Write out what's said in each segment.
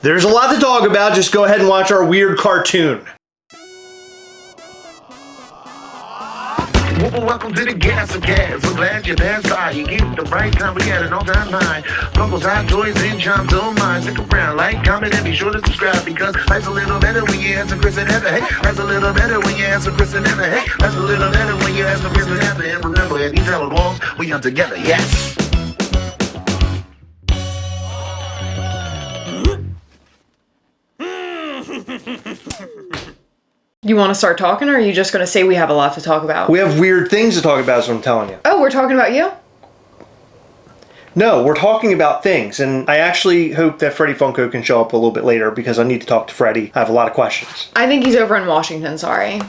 There's a lot to talk about. Just go ahead and watch our weird cartoon. Welcome to the Gastlecast. We're glad you're there. You get the right time. We got an all-time high. Funko's hot toys and charms on mine. Stick around, like, comment, and be sure to subscribe because life's a little better when you answer Chris and Heather. Hey, life's a little better when you answer Chris and Heather. Hey, life's a little better when you answer Chris and Heather. And remember, at these hallowed walls, we are together. Yes. You want to start talking, or are you just going to say we have a lot to talk about? We have weird things to talk about, is what I'm telling you. Oh, we're talking about you? No, we're talking about things, and I actually hope that Freddy Funko can show up a little bit later because I need to talk to Freddy. I have a lot of questions. I think he's over in Washington, sorry.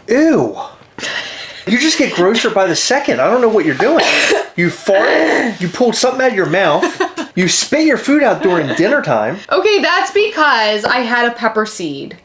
Ew. You just get grosser by the second. I don't know what you're doing. You fart, you pulled something out of your mouth, you spit your food out during dinner time. Okay, that's because I had a pepper seed.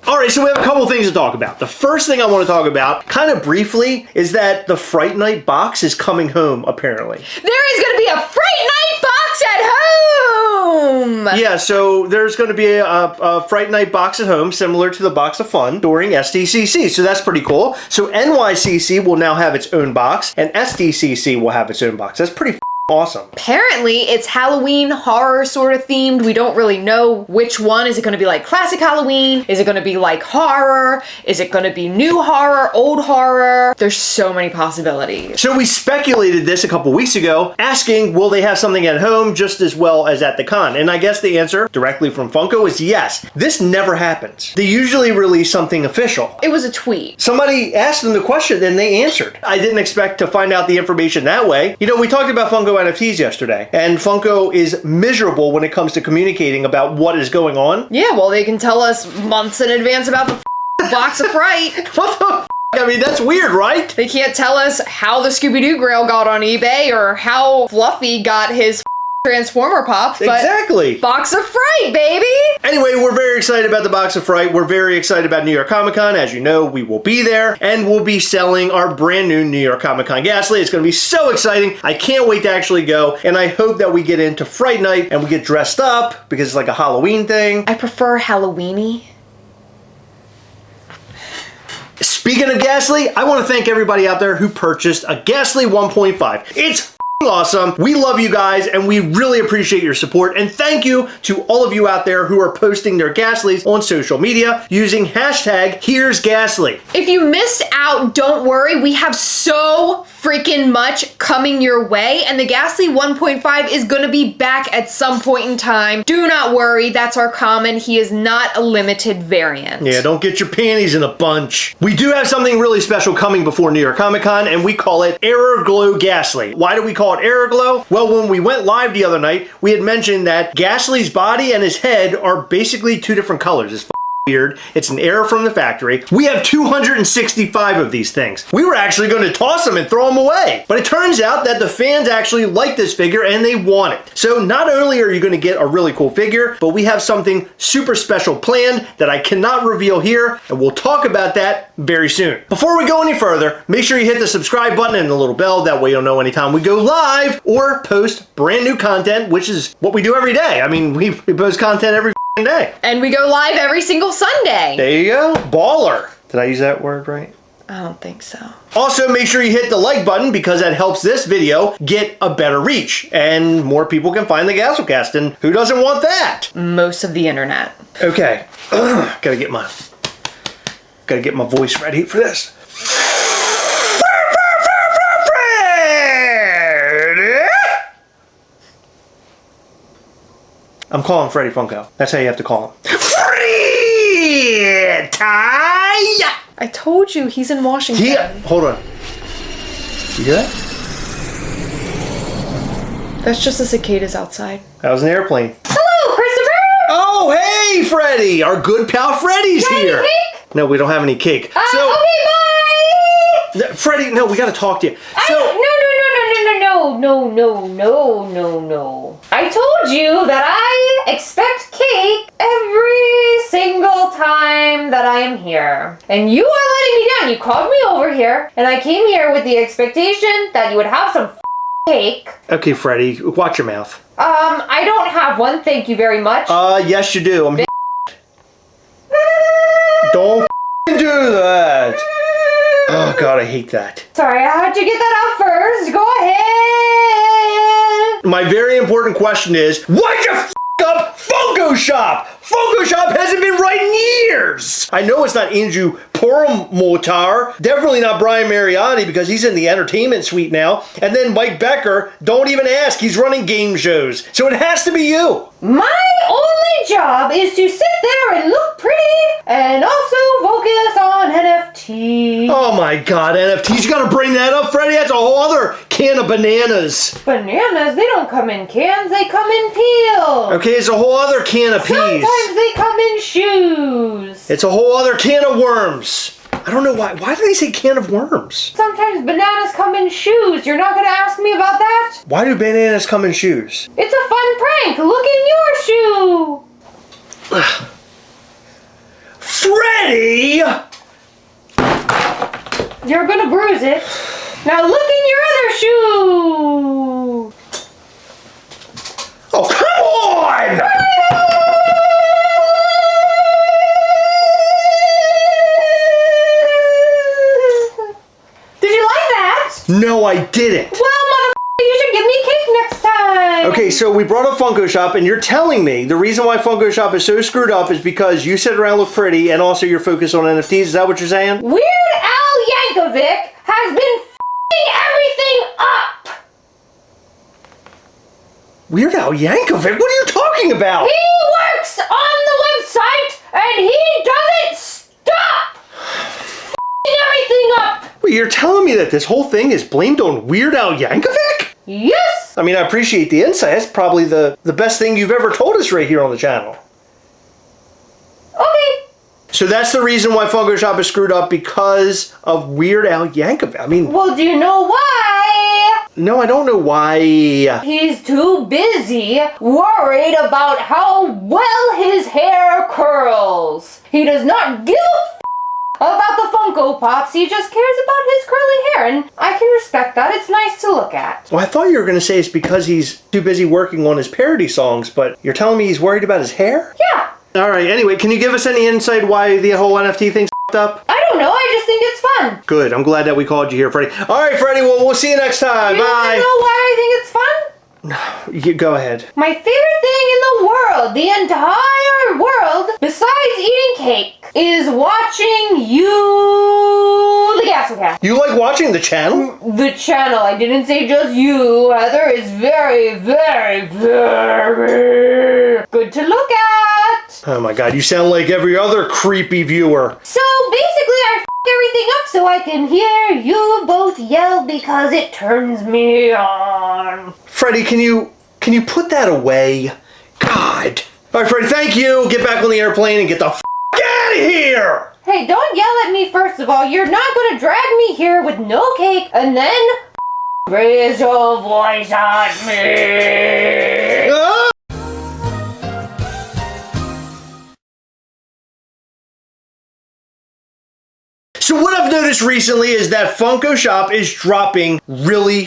All right, so we have a couple things to talk about. The first thing I want to talk about, kind of briefly, is that the Fright Night box is coming home, apparently. There is going to be a Fright Night box at home! Yeah, so there's going to be a Fright Night box at home, similar to the Box of Fun, during SDCC, so that's pretty cool. So NYCC will now have its own box, and SDCC will have its own box. That's pretty awesome. Apparently, it's Halloween horror sort of themed. We don't really know which one. Is it going to be like classic Halloween? Is it going to be like horror? Is it going to be new horror, old horror? There's so many possibilities. So we speculated this a couple weeks ago, asking, will they have something at home just as well as at the con? And I guess the answer, directly from Funko, is yes. This never happens. They usually release something official. It was a tweet. Somebody asked them the question and they answered. I didn't expect to find out the information that way. You know, we talked about Funko NFTs yesterday, and Funko is miserable when it comes to communicating about what is going on. Yeah, well, they can tell us months in advance about the box of fright. What the I mean, that's weird, right? They can't tell us how the Scooby-Doo Grail got on eBay or how Fluffy got his Transformer Pop. Exactly. Box of Fright, baby! Anyway, we're very excited about the Box of Fright. We're very excited about New York Comic Con. As you know, we will be there, and we'll be selling our brand new New York Comic Con Ghastly. It's going to be so exciting. I can't wait to actually go, and I hope that we get into Fright Night and we get dressed up because it's like a Halloween thing. I prefer Halloweeny. Speaking of Ghastly, I want to thank everybody out there who purchased a Ghastly 1.5. It's awesome. We love you guys and we really appreciate your support, and thank you to all of you out there who are posting their Ghastlies on social media using hashtag Here's Ghastly. If you missed out, don't worry, we have so freaking much coming your way, and the Ghastly 1.5 is gonna be back at some point in time. Do not worry, that's our common. He is not a limited variant. Yeah, don't get your panties in a bunch. We do have something really special coming before New York Comic Con, and we call it Error Glow Ghastly. Why do we call it Error Glow? Well, when we went live the other night, we had mentioned that Ghastly's body and his head are basically two different colors. It's weird. It's an error from the factory. We have 265 of these things. We were actually going to toss them and throw them away, but it turns out that the fans actually like this figure and they want it. So not only are you going to get a really cool figure, but we have something super special planned that I cannot reveal here, and we'll talk about that very soon. Before we go any further, make sure you hit the subscribe button and the little bell. That way you'll know anytime we go live or post brand new content, which is what we do every day. I mean, we post content every day. And we go live every single Sunday. There you go. Baller. Did I use that word right? I don't think so. Also, make sure you hit the like button because that helps this video get a better reach and more people can find the Gastlecast, and who doesn't want that? Most of the internet. Okay. Gotta get my voice ready for this. I'm calling Freddy Funko. That's how you have to call him. Freddy! I told you, he's in Washington. Yeah. Hold on. You hear that? That's just the cicadas outside. That was an airplane. Hello, Christopher! Oh, hey, Freddy! Our good pal Freddy's here. Any cake? No, we don't have any cake. Okay, bye! Freddy, no, we gotta talk to you. No. I told you that I expect cake every single time that I am here. And you are letting me down. You called me over here, and I came here with the expectation that you would have some cake. Okay, Freddy, watch your mouth. I don't have one, thank you very much. Yes you do. I'm Don't do that. Oh god, I hate that. Sorry, I had to get that out first. Go ahead. My very important question is, why'd you up Funko Shop? Funko Shop hasn't been right in years. I know it's not Andrew Perlmutter, definitely not Brian Mariotti because he's in the entertainment suite now. And then Mike Becker, don't even ask, he's running game shows. So it has to be you. My only job is to sit there and look pretty and also focus on NFT. Oh my god, NFTs, you gotta bring that up, Freddie. That's a whole other can of bananas. Bananas, they don't come in cans, they come in peels. Okay, it's a whole other can of peas. Sometimes they come in shoes. It's a whole other can of worms. I don't know why. Why do they say can of worms? Sometimes bananas come in shoes. You're not gonna ask me about that? Why do bananas come in shoes? It's a fun prank. Look in your shoe. Freddie! You're gonna bruise it. Now look in your other shoe. Oh, come on! Did you like that? No, I didn't. Well, motherfucker, you should give me cake next time. Okay, so we brought up Funko Shop, and you're telling me the reason why Funko Shop is so screwed up is because you sit around look pretty, and also you're focused on NFTs. Is that what you're saying? Weird Al Yankovic has been f***ing everything up. Weird Al Yankovic? What are you talking about? He works on the website, and he doesn't stop f***ing everything up. Wait, you're telling me that this whole thing is blamed on Weird Al Yankovic? Yes. I mean, I appreciate the insight. That's probably the best thing you've ever told us right here on the channel. Okay. So that's the reason why Funko Shop is screwed up, because of Weird Al Yankovic. I mean, Well, do you know why? no, I don't know why. He's too busy worried about how well his hair curls. He does not give a f*** about the Funko Pops. He just cares about his curly hair, and I can respect that. It's nice to look at. Well, I thought you were going to say it's because he's too busy working on his parody songs, but you're telling me he's worried about his hair? Yeah. All right, anyway, can you give us any insight why the whole NFT thing's f***ed up? I don't know. I just think it's fun. Good, I'm glad that we called you here, Freddie. All right, Freddie, well, we'll see you next time. You want to Bye. know why I think it's fun? You go ahead. My favorite thing in the world, the entire world, besides eating cake, is watching you, the Gastlecast. You like watching the channel? The channel. I didn't say just you. Heather is very, very, very good to look at. Oh my god, you sound like every other creepy viewer. So basically, I f*** everything up so I can hear you both yell because it turns me on. Freddie, can you put that away? God. All right, Freddie, thank you. Get back on the airplane and get the f*** out of here. Hey, don't yell at me first of all. You're not gonna drag me here with no cake and then raise your voice at me. Ah! So what I've noticed recently is that Funko Shop is dropping really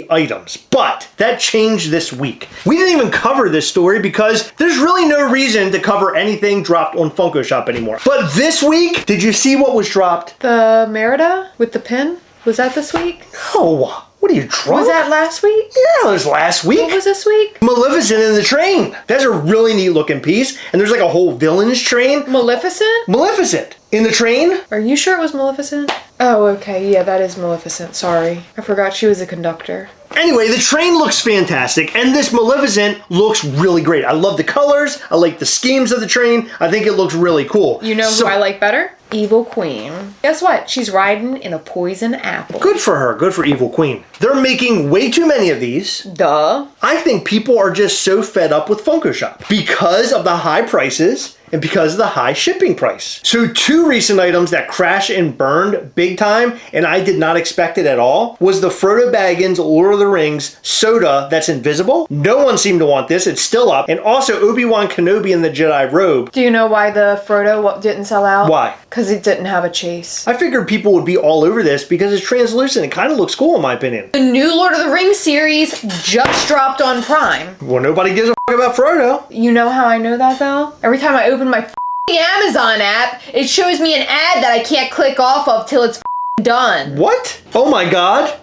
items, but that changed this week. We didn't even cover this story because there's really no reason to cover anything dropped on Funko Shop anymore. But this week, did you see what was dropped? The Merida with the pin? Was that this week? No. What are you, drunk? Was that last week? Yeah, it was last week. What was this week? Maleficent in the train. That's a really neat looking piece. And there's like a whole villains train. Maleficent? Maleficent in the train. Are you sure it was Maleficent? Oh, okay. Yeah, that is Maleficent. Sorry. I forgot she was a conductor. Anyway, the train looks fantastic, and this Maleficent looks really great. I love the colors. I like the schemes of the train. I think it looks really cool. You know who I like better? Evil Queen. Guess what? She's riding in a poison apple. Good for her. Good for Evil Queen. They're making way too many of these. Duh. I think people are just so fed up with Funko Shop because of the high prices and because of the high shipping price. So 2 recent items that crashed and burned big time, and I did not expect it at all, was the Frodo Baggins Lord of the Rings soda that's invisible. No one seemed to want this. It's still up. And also Obi-Wan Kenobi in the Jedi robe. Do you know why the Frodo didn't sell out? Why? Because it didn't have a chase. I figured people would be all over this because it's translucent. It kind of looks cool in my opinion. The new Lord of the Rings series just dropped on Prime. Well, nobody gives a f*** about Frodo. You know how I know that though? Every time I open my f***ing Amazon app, it shows me an ad that I can't click off of till it's f***ing done. What? Oh my god.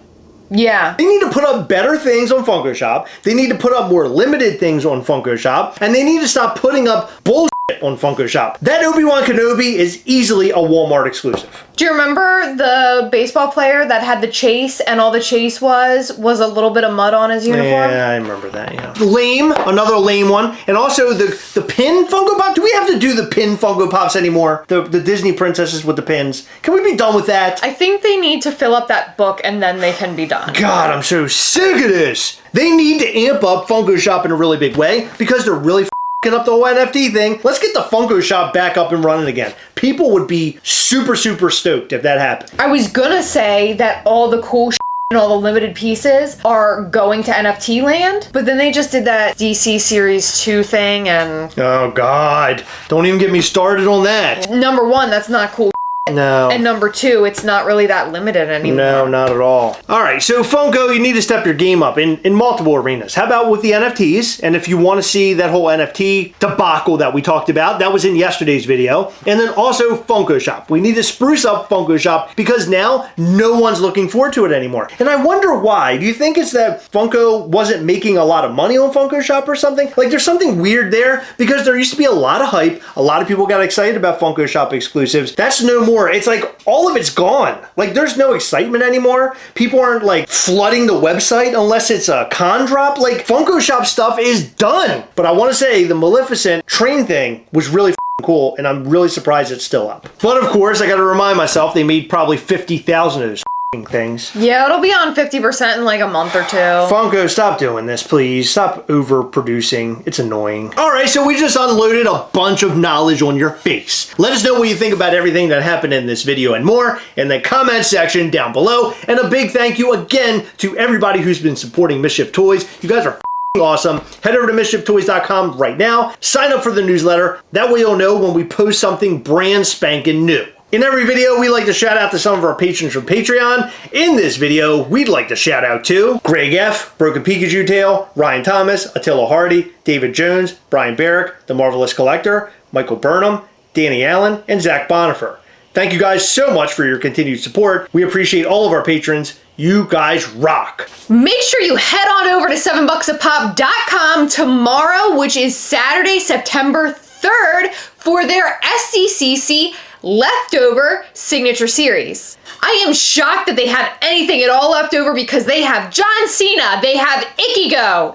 Yeah. They need to put up better things on Funko Shop. They need to put up more limited things on Funko Shop. And they need to stop putting up bullshit on Funko Shop. That Obi-Wan Kenobi is easily a Walmart exclusive. Do you remember the baseball player that had the chase and all the chase was a little bit of mud on his uniform? Yeah, I remember that, yeah. Lame, another lame one. And also the pin Funko Pop. Do we have to do the pin Funko Pops anymore? The Disney princesses with the pins. Can we be done with that? I think they need to fill up that book and then they can be done. God, I'm so sick of this. They need to amp up Funko Shop in a really big way because they're really f***ing up the whole NFT thing. Let's get the Funko Shop back up and running again. People would be super, super stoked if that happened. I was gonna say that all the cool and all the limited pieces are going to NFT land, but then they just did that DC Series 2 thing and... Oh God, don't even get me started on that. Number 1, that's not cool. No. And number 2, it's not really that limited anymore. No, not at all. All right, so Funko, you need to step your game up in multiple arenas. How about with the NFTs? And if you want to see that whole NFT debacle that we talked about, that was in yesterday's video. And then also Funko Shop. We need to spruce up Funko Shop because now no one's looking forward to it anymore. And I wonder why. Do you think it's that Funko wasn't making a lot of money on Funko Shop or something? Like there's something weird there because there used to be a lot of hype. A lot of people got excited about Funko Shop exclusives. That's no more. It's like all of it's gone. Like there's no excitement anymore. People aren't like flooding the website unless it's a con drop. Like Funko Shop stuff is done. But I want to say the Maleficent train thing was really cool and I'm really surprised it's still up. But of course I got to remind myself they made probably 50,000 of those things. Yeah, it'll be on 50% in like a month or 2. Funko, stop doing this, please. Stop overproducing. It's annoying. All right, so we just unloaded a bunch of knowledge on your face. Let us know what you think about everything that happened in this video and more in the comment section down below. And a big thank you again to everybody who's been supporting Mischief Toys. You guys are awesome. Head over to mischieftoys.com right now. Sign up for the newsletter. That way you'll know when we post something brand spanking new. In every video, we like to shout out to some of our patrons from Patreon. In this video, we'd like to shout out to Greg F., Broken Pikachu Tail, Ryan Thomas, Attila Hardy, David Jones, Brian Barrick, The Marvelous Collector, Michael Burnham, Danny Allen, and Zach Bonifer. Thank you guys so much for your continued support. We appreciate all of our patrons. You guys rock. Make sure you head on over to 7bucksapop.com tomorrow, which is Saturday, September 3rd, for their SDCC leftover signature series. I am shocked that they have anything at all left over because they have John Cena, they have Ichigo,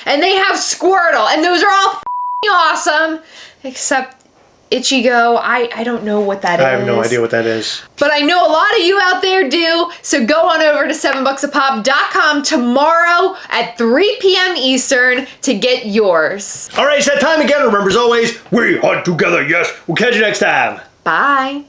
and they have Squirtle, and those are all awesome, except Ichigo, I don't know what that is. I have no idea what that is. But I know a lot of you out there do, so go on over to 7bucksapop.com tomorrow at 3 p.m. Eastern to get yours. All right, it's that time again. Remember, as always, we hunt together, yes. We'll catch you next time. Bye.